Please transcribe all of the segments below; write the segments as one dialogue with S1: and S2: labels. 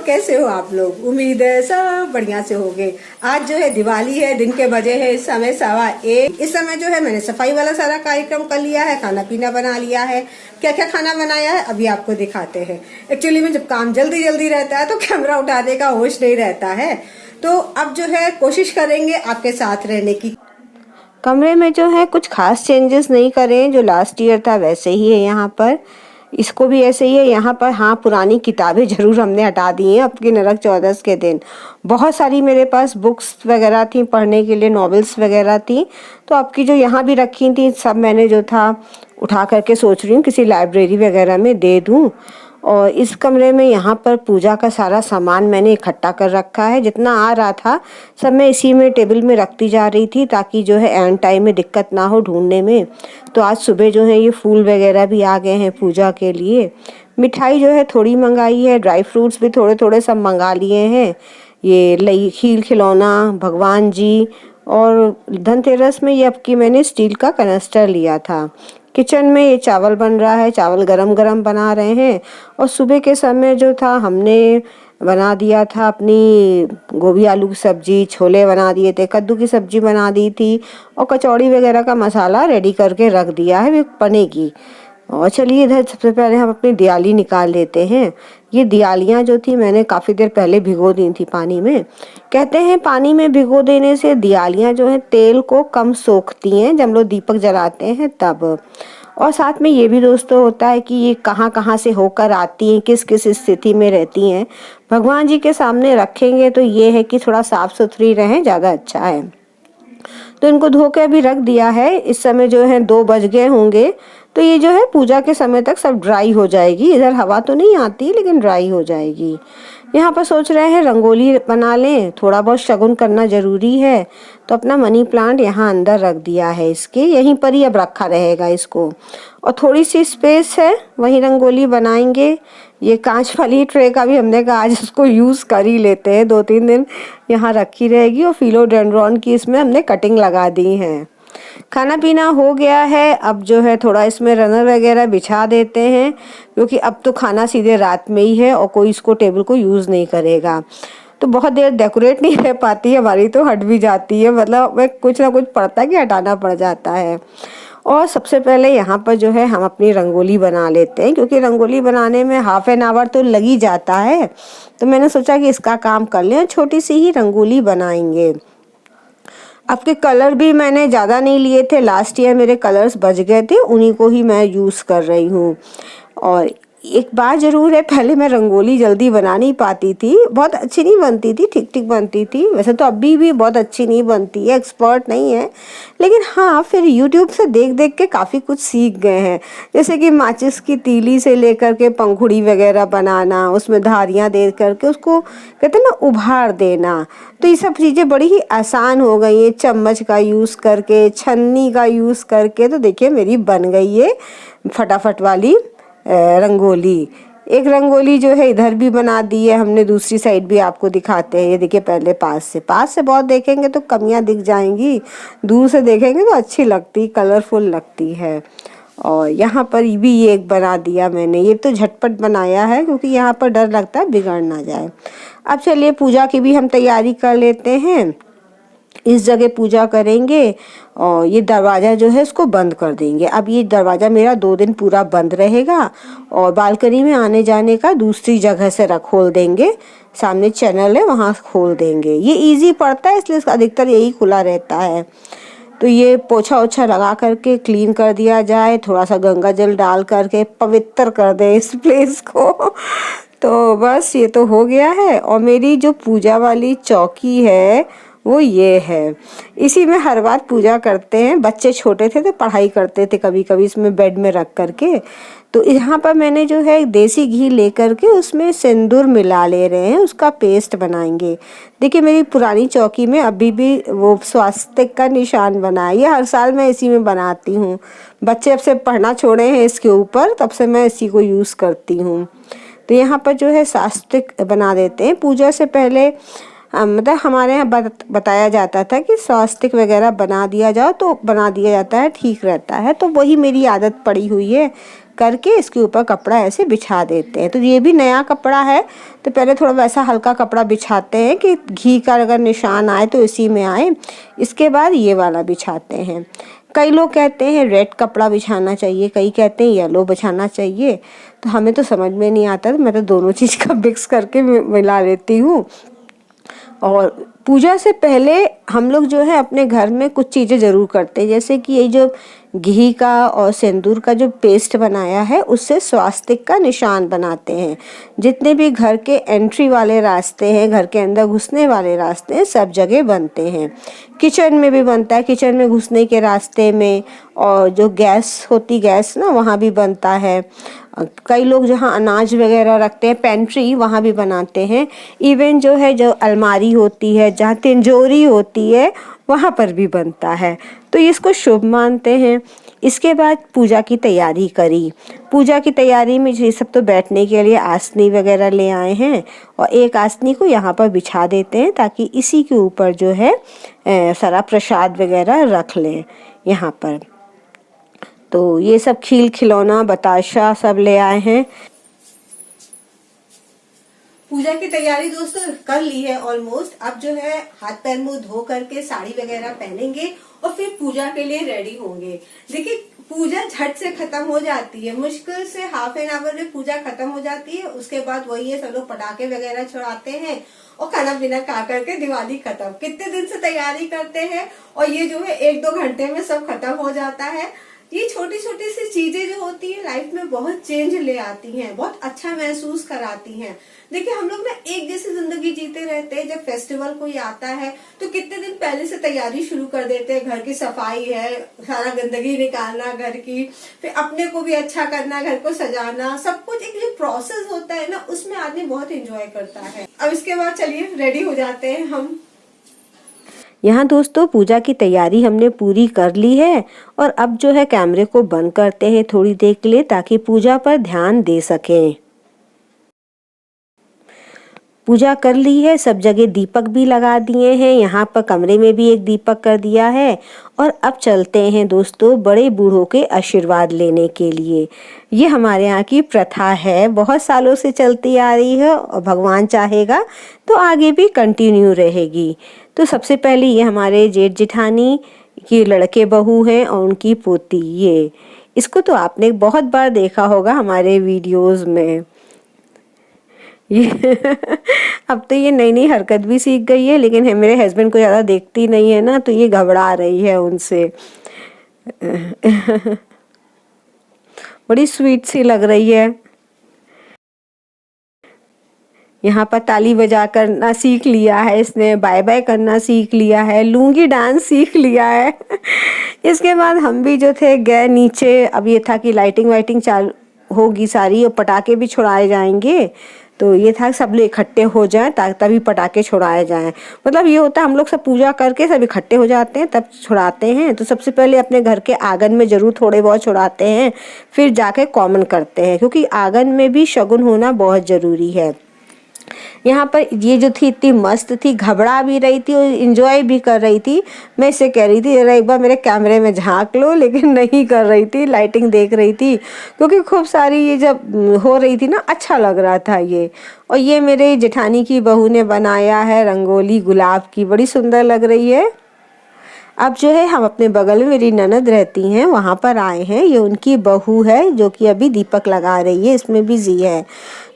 S1: कैसे हो आप लोग? उम्मीद है सब बढ़िया से होंगे। आज जो है दिवाली है, दिन के बजे है इस समय 1:15। इस समय जो है मैंने सफाई वाला सारा कार्यक्रम कर लिया है, खाना पीना बना लिया है। क्या क्या खाना बनाया है अभी आपको दिखाते हैं। एक्चुअली में जब काम जल्दी जल्दी रहता है तो कैमरा उठाने का होश नहीं रहता है, तो अब जो है कोशिश करेंगे आपके साथ रहने की। कमरे में जो है कुछ खास चेंजेस नहीं करें, जो लास्ट ईयर था वैसे ही है। यहाँ पर इसको भी ऐसे ही है। यहाँ पर हाँ, पुरानी किताबें जरूर हमने हटा दी हैं अब की नरक चौदस के दिन। बहुत सारी मेरे पास बुक्स वगैरह थी पढ़ने के लिए, नॉवेल्स वगैरह थी, तो आपकी जो यहाँ भी रखी थी सब मैंने जो था उठा करके सोच रही हूँ किसी लाइब्रेरी वगैरह में दे दूँ। और इस कमरे में यहाँ पर पूजा का सारा सामान मैंने इकट्ठा कर रखा है। जितना आ रहा था सब मैं इसी में टेबल में रखती जा रही थी ताकि जो है एंड टाइम में दिक्कत ना हो ढूंढने में। तो आज सुबह जो है ये फूल वगैरह भी आ गए हैं पूजा के लिए। मिठाई जो है थोड़ी मंगाई है, ड्राई फ्रूट्स भी थोड़े थोड़े सब मंगा लिए हैं। ये खील खिलौना भगवान जी, और धनतेरस में ये अब की मैंने स्टील का कनस्टर लिया था। किचन में ये चावल बन रहा है, चावल गरम गरम बना रहे हैं। और सुबह के समय जो था हमने बना दिया था अपनी गोभी आलू की सब्जी, छोले बना दिए थे, कद्दू की सब्जी बना दी थी, और कचौड़ी वगैरह का मसाला रेडी करके रख दिया है बनेगी। और चलिए इधर सबसे पहले हम अपनी दियाली निकाल लेते हैं। ये दियालियाँ जो थी मैंने काफ़ी देर पहले भिगो दी थी पानी में। कहते हैं पानी में भिगो देने से दियालियाँ जो है तेल को कम सोखती हैं जब लोग दीपक जलाते हैं तब। और साथ में ये भी दोस्तों होता है कि ये कहाँ कहाँ से होकर आती हैं, किस किस स्थिति में रहती हैं। भगवान जी के सामने रखेंगे तो ये है कि थोड़ा साफ सुथरी रहें, ज़्यादा अच्छा है। तो इनको धो के अभी रख दिया है। इस समय जो है 2 बज गए होंगे, तो ये जो है पूजा के समय तक सब ड्राई हो जाएगी। इधर हवा तो नहीं आती लेकिन ड्राई हो जाएगी। यहाँ पर सोच रहे हैं रंगोली बना लें, थोड़ा बहुत शगुन करना ज़रूरी है। तो अपना मनी प्लांट यहाँ अंदर रख दिया है, इसके यहीं पर ही अब रखा रहेगा इसको। और थोड़ी सी स्पेस है वहीं रंगोली बनाएंगे। ये कांच वाली ट्रे का भी हमने कहा आज उसको यूज़ कर ही लेते हैं, 2-3 दिन यहाँ रखी रहेगी। और फिलोडेंड्रॉन की इसमें हमने कटिंग लगा दी है। खाना पीना हो गया है, अब जो है थोड़ा इसमें रनर वगैरह बिछा देते हैं क्योंकि अब तो खाना सीधे रात में ही है और कोई इसको टेबल को यूज़ नहीं करेगा। तो बहुत देर डेकोरेट नहीं रह पाती है हमारी, तो हट भी जाती है, मतलब वह कुछ ना कुछ पड़ता है कि हटाना पड़ जाता है। और सबसे पहले यहाँ पर जो है हम अपनी रंगोली बना लेते हैं क्योंकि रंगोली बनाने में ½ एन आवर तो लग ही जाता है। तो मैंने सोचा कि इसका काम कर लें, छोटी सी ही रंगोली बनाएंगे। आपके कलर भी मैंने ज़्यादा नहीं लिए थे, लास्ट ईयर मेरे कलर्स बच गए थे, उन्हीं को ही मैं यूज़ कर रही हूँ। और एक बात ज़रूर है, पहले मैं रंगोली जल्दी बना नहीं पाती थी, बहुत अच्छी नहीं बनती थी, ठीक ठीक बनती थी। वैसे तो अभी भी बहुत अच्छी नहीं बनती है, एक्सपर्ट नहीं है, लेकिन हाँ फिर यूट्यूब से देख देख के काफ़ी कुछ सीख गए हैं। जैसे कि माचिस की तीली से लेकर के पंखुड़ी वगैरह बनाना, उसमें धारियाँ दे करके उसको कहते हैं ना उभार देना, तो ये सब चीज़ें बड़ी ही आसान हो गई हैं। चम्मच का यूज़ करके, छन्नी का यूज़ करके, तो देखिए मेरी बन गई है फटाफट वाली रंगोली। एक रंगोली जो है इधर भी बना दी है हमने, दूसरी साइड भी आपको दिखाते हैं। ये देखिए पहले पास से बहुत देखेंगे तो कमियां दिख जाएंगी, दूर से देखेंगे तो अच्छी लगती, कलरफुल लगती है। और यहाँ पर भी ये एक बना दिया मैंने, ये तो झटपट बनाया है क्योंकि यहाँ पर डर लगता है बिगड़ ना जाए। अब चलिए पूजा की भी हम तैयारी कर लेते हैं। इस जगह पूजा करेंगे और ये दरवाज़ा जो है इसको बंद कर देंगे। अब ये दरवाज़ा मेरा 2 दिन पूरा बंद रहेगा। और बालकनी में आने जाने का दूसरी जगह से खोल देंगे, सामने चैनल है वहाँ खोल देंगे। ये इजी पड़ता है इसलिए अधिकतर यही खुला रहता है। तो ये पोछा ओछा लगा करके क्लीन कर दिया जाए, थोड़ा सा गंगा जल डाल करके पवित्र कर दे इस प्लेस को। तो बस ये तो हो गया है। और मेरी जो पूजा वाली चौकी है वो ये है, इसी में हर बार पूजा करते हैं। बच्चे छोटे थे तो पढ़ाई करते थे कभी कभी इसमें बेड में रख करके। तो यहाँ पर मैंने जो है देसी घी लेकर के उसमें सिंदूर मिला ले रहे हैं, उसका पेस्ट बनाएंगे। देखिए मेरी पुरानी चौकी में अभी भी वो स्वास्तिक का निशान बना है, ये हर साल मैं इसी में बनाती हूँ। बच्चे अब से पढ़ना छोड़े हैं इसके ऊपर, तब से मैं इसी को यूज़ करती हूँ। तो यहाँ पर जो है स्वास्तिक बना देते हैं पूजा से पहले। मतलब हमारे यहाँ बताया जाता था कि स्वास्तिक वगैरह बना दिया जाओ तो बना दिया जाता है, ठीक रहता है। तो वही मेरी आदत पड़ी हुई है, करके इसके ऊपर कपड़ा ऐसे बिछा देते हैं। तो ये भी नया कपड़ा है, तो पहले थोड़ा वैसा हल्का कपड़ा बिछाते हैं कि घी का अगर निशान आए तो इसी में आए। इसके बाद ये वाला बिछाते हैं। कई लोग कहते हैं रेड कपड़ा बिछाना चाहिए, कई कहते हैं येलो बिछाना चाहिए। तो हमें तो समझ में नहीं आता, तो मैं तो दोनों चीज़ का मिक्स करके मिला लेती हूँ। और पूजा से पहले हम लोग जो है अपने घर में कुछ चीज़ें ज़रूर करते हैं, जैसे कि ये जो घी का और सिंदूर का जो पेस्ट बनाया है उससे स्वास्तिक का निशान बनाते हैं। जितने भी घर के एंट्री वाले रास्ते हैं, घर के अंदर घुसने वाले रास्ते हैं, सब जगह बनते हैं। किचन में भी बनता है, किचन में घुसने के रास्ते में, और जो गैस होती गैस ना वहाँ भी बनता है। कई लोग जहाँ अनाज वगैरह रखते हैं पेंट्री वहाँ भी बनाते हैं। इवन जो है जो अलमारी होती है, जहाँ तिजोरी होती है, वहाँ पर भी बनता है। तो इसको शुभ मानते हैं। इसके बाद पूजा की तैयारी करी। पूजा की तैयारी में ये सब तो बैठने के लिए आसनी वगैरह ले आए हैं, और एक आसनी को यहाँ पर बिछा देते हैं ताकि इसी के ऊपर जो है सारा प्रसाद वगैरह रख लें यहाँ पर। तो ये सब खील खिलौना बताशा सब ले आए हैं। पूजा की तैयारी दोस्तों कर ली है ऑलमोस्ट। अब जो है हाथ पैर मुंह धो करके साड़ी वगैरह पहनेंगे और फिर पूजा के लिए रेडी होंगे। देखिए पूजा झट से खत्म हो जाती है, मुश्किल से हाफ एन आवर में पूजा खत्म हो जाती है। उसके बाद वही है, सब लोग पटाखे वगैरह छुड़ाते हैं और खाना पीना खा करके दिवाली खत्म। कितने दिन से तैयारी करते हैं और ये जो है 1-2 घंटे में सब खत्म हो जाता है। ये छोटी छोटी सी चीजें जो होती है लाइफ में बहुत चेंज ले आती हैं, बहुत अच्छा महसूस कराती हैं। देखिए हम लोग ना एक जैसी जिंदगी जीते रहते हैं। जब फेस्टिवल कोई आता है तो कितने दिन पहले से तैयारी शुरू कर देते हैं। घर की सफाई है, सारा गंदगी निकालना घर की, फिर अपने को भी अच्छा करना, घर को सजाना, सब कुछ एक जो प्रोसेस होता है ना उसमें आदमी बहुत एंजॉय करता है। अब इसके बाद चलिए रेडी हो जाते हैं हम। यहाँ दोस्तों पूजा की तैयारी हमने पूरी कर ली है, और अब जो है कैमरे को बंद करते हैं थोड़ी देर के लिए ताकि पूजा पर ध्यान दे सकें। पूजा कर ली है, सब जगह दीपक भी लगा दिए हैं, यहाँ पर कमरे में भी एक दीपक कर दिया है। और अब चलते हैं दोस्तों बड़े बूढ़ों के आशीर्वाद लेने के लिए। ये हमारे यहाँ की प्रथा है, बहुत सालों से चलती आ रही है, और भगवान चाहेगा तो आगे भी कंटिन्यू रहेगी। तो सबसे पहले ये हमारे जेठ जेठानी की लड़के बहू हैं और उनकी पोती। ये इसको तो आपने बहुत बार देखा होगा हमारे वीडियोस में। ये अब तो ये नई नई हरकत भी सीख गई है, लेकिन मेरे हस्बैंड को ज़्यादा देखती नहीं है ना, तो ये घबरा रही है उनसे। बड़ी स्वीट सी लग रही है। यहाँ पर ताली बजा करना सीख लिया है इसने, बाय बाय करना सीख लिया है, लूंगी डांस सीख लिया है। इसके बाद हम भी जो थे गए नीचे। अब ये था कि लाइटिंग वाइटिंग चालू होगी सारी और पटाखे भी छुड़ाए जाएंगे। तो ये था सब लोग इकट्ठे हो जाएं तभी पटाखे छुड़ाए जाएं। मतलब ये होता है हम लोग सब पूजा करके सब इकट्ठे हो जाते हैं तब छुड़ाते हैं। तो सबसे पहले अपने घर के आंगन में ज़रूर थोड़े बहुत छुड़ाते हैं, फिर जाके कॉमन करते हैं, क्योंकि आंगन में भी शगुन होना बहुत ज़रूरी है। यहाँ पर ये जो थी इतनी मस्त थी, घबरा भी रही थी और इंजॉय भी कर रही थी। मैं इससे कह रही थी जरा एक बार मेरे कैमरे में झांक लो, लेकिन नहीं कर रही थी, लाइटिंग देख रही थी, क्योंकि खूब सारी ये जब हो रही थी ना अच्छा लग रहा था ये। और ये मेरे जेठानी की बहू ने बनाया है रंगोली गुलाब की, बड़ी सुंदर लग रही है। अब जो है हम अपने बगल में मेरी ननद रहती हैं वहाँ पर आए हैं। ये उनकी बहू है जो कि अभी दीपक लगा रही है, इसमें बिजी है।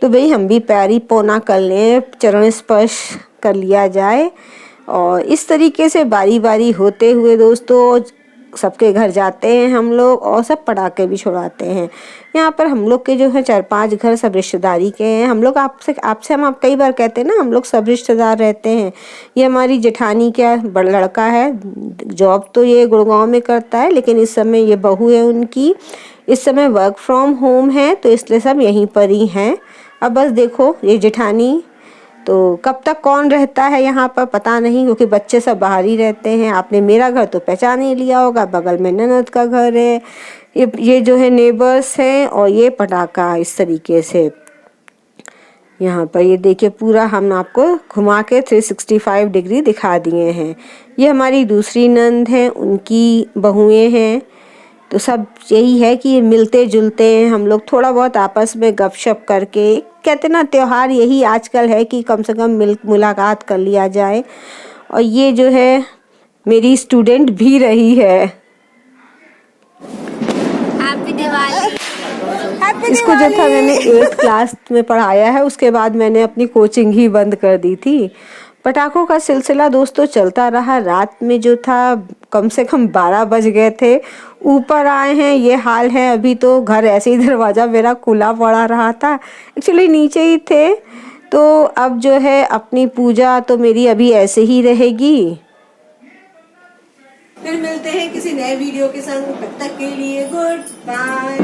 S1: तो भाई हम भी पैरी पोना कर लें, चरण स्पर्श कर लिया जाए। और इस तरीके से बारी बारी होते हुए दोस्तों सबके घर जाते हैं हम लोग और सब पटाखे भी छुड़ाते हैं। यहाँ पर हम लोग के जो है 4-5 घर सब रिश्तेदारी के हैं। हम लोग आपसे हम आप कई बार कहते हैं ना हम लोग सब रिश्तेदार रहते हैं। ये हमारी जेठानी का बड़ा लड़का है, जॉब तो ये गुड़गांव में करता है, लेकिन इस समय ये बहू है उनकी, इस समय वर्क फ्रॉम होम है, तो इसलिए सब यहीं पर ही हैं। अब बस देखो ये जेठानी, तो कब तक कौन रहता है यहाँ पर पता नहीं, क्योंकि बच्चे सब बाहर ही रहते हैं। आपने मेरा घर तो पहचान ही लिया होगा, बगल में ननद का घर है। ये जो है नेबर्स हैं, और ये पटाखा इस तरीके से यहाँ पर ये देखिए पूरा हम आपको घुमा के 365 डिग्री दिखा दिए हैं। ये हमारी दूसरी नंद हैं, उनकी बहुएं हैं। तो सब यही है कि मिलते जुलते हैं हम लोग, थोड़ा बहुत आपस में गपशप करके, कहते ना त्योहार यही आजकल है कि कम से कम मुलाकात कर लिया जाए। और ये जो है मेरी स्टूडेंट भी रही है।
S2: हैप्पी दिवाली।
S1: इसको जो था मैंने 8th क्लास में पढ़ाया है, उसके बाद मैंने अपनी कोचिंग ही बंद कर दी थी। पटाखों का सिलसिला दोस्तों चलता रहा। रात में जो था कम से कम 12 बज गए थे। ऊपर आए हैं, ये हाल है। अभी तो घर ऐसे ही दरवाज़ा मेरा खुला पड़ा रहा था, एक्चुअली नीचे ही थे। तो अब जो है अपनी पूजा तो मेरी अभी ऐसे ही रहेगी। फिर मिलते हैं किसी नए वीडियो के संग, तब तक के लिए गुड बाय।